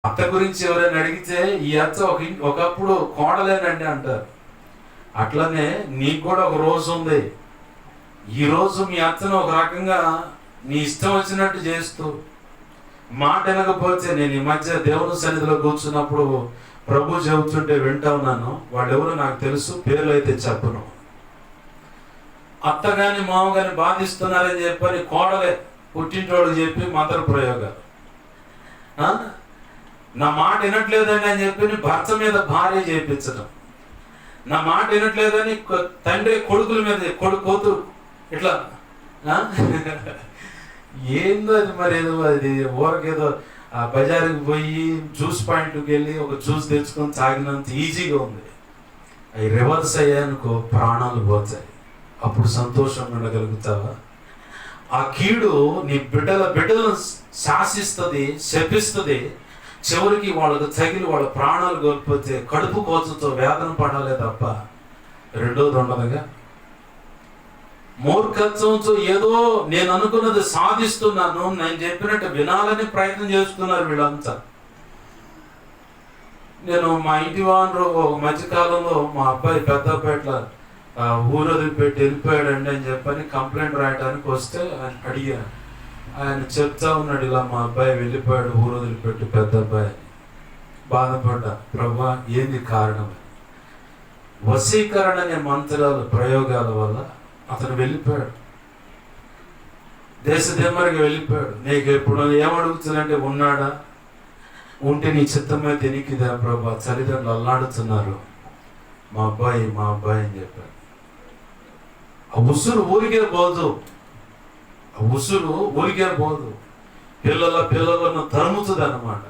అత్త గురించి ఎవరైనా అడిగితే ఈ అత్త ఒకప్పుడు కోడలేనండి అంటారు. అట్లనే నీకు కూడా ఒక రోజు ఉంది. ఈ రోజు మీ అత్తను ఒక రకంగా నీ ఇష్టం వచ్చినట్టు చేస్తూ మాట వినకపోతే, నేను ఈ మధ్య దేవుని సన్నిధిలో కూర్చున్నప్పుడు ప్రభు చెబుతుంటే వింటా ఉన్నాను. వాళ్ళెవరో నాకు తెలుసు, పేర్లు అయితే చెప్పను. అత్త గాని మామ గాని బాధిస్తున్నారని చెప్పని కోడలే పుట్టింటోళ్ళకి చెప్పి మంత్ర ప్రయోగాలు. నా మాట వినట్లేదని అని చెప్పి భర్త మీద భార్య చేయించడం, నా మాట వినట్లేదని తండ్రి కొడుకుల మీద కూతురు ఇట్లా. ఏందో అది, మరి ఏదో అది ఊరకేదో బజారుకి పోయి జ్యూస్ పాయింట్కి వెళ్ళి ఒక జ్యూస్ తెచ్చుకొని తాగినంత ఈజీగా ఉంది. అవి రివర్స్ అయ్యానుకో ప్రాణాలు పోతాయి. అప్పుడు సంతోషంగా ఉండగలుగుతావా? ఆ కీడు నీ బిడ్డలను శాసిస్తుంది, శపిస్తుంది. చివరికి వాళ్ళకు తగిలి వాళ్ళ ప్రాణాలు కోల్పోతే కడుపు కోతతో వేదన పడాలే తప్ప రెండోది ఉండదుగా. మూర్ఖత్వంతో ఏదో నేను అనుకున్నది సాధిస్తున్నాను, నేను చెప్పినట్టు వినాలని ప్రయత్నం చేస్తున్నారు వీళ్ళంతా. నేను మా ఇంటి వారు మధ్యకాలంలో మా అబ్బాయి పెద్ద అబ్బాయిట్లా ఊరు వదిలిపెట్టి వెళ్ళిపోయాడండి అని చెప్పని కంప్లైంట్ రాయడానికి వస్తే అడిగాను. ఆయన చెప్తా ఉన్నాడు, ఇలా మా అబ్బాయి వెళ్ళిపోయాడు ఊరు వదిలిపెట్టి, పెద్ద అబ్బాయి. బాధపడ్డా, ప్రభా ఏంది కారణం? వశీకరణ అనే మంత్రాల ప్రయోగాల వల్ల అతను వెళ్ళిపోయాడు, దేశదిమ్మరికి వెళ్ళిపోయాడు. నీకు ఎప్పుడు ఏమడుగుతుందంటే, ఉన్నాడా? ఉంటే నీ చిత్తమైతే నీకుదా ప్రభా, తల్లిదండ్రులు అల్లాడుతున్నారు, మా అబ్బాయి అని చెప్పాడు. ఆ ఉసురు ఊరికే పోదు, పిల్లలను తరుముతుంది అన్నమాట.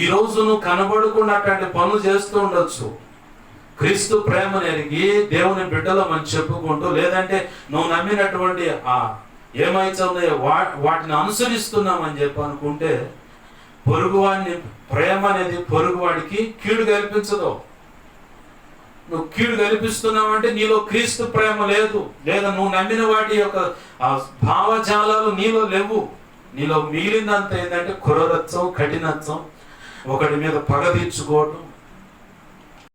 ఈ రోజు నువ్వు కనబడకుండా అట్లాంటి పనులు చేస్తూ ఉండొచ్చు. క్రీస్తు ప్రేమను ఎరిగి దేవుని బిడ్డలమని చెప్పుకుంటూ, లేదంటే నువ్వు నమ్మినటువంటి ఏమైతే ఉన్నాయో వాటిని అనుసరిస్తున్నామని చెప్పి అనుకుంటే, పొరుగువాడిని ప్రేమ అనేది పొరుగువాడికి కీడు కల్పించదు. నువ్వు కీడు కల్పిస్తున్నావంటే నీలో క్రీస్తు ప్రేమ లేదు, లేదా నువ్వు నమ్మిన వాటి యొక్క భావజాలాలు నీలో లేవు. నీలో మిగిలిందంత ఏంటంటే క్రూరత్వం, కఠినత్వం, ఒకటి మీద పగ తీర్చుకోవటం,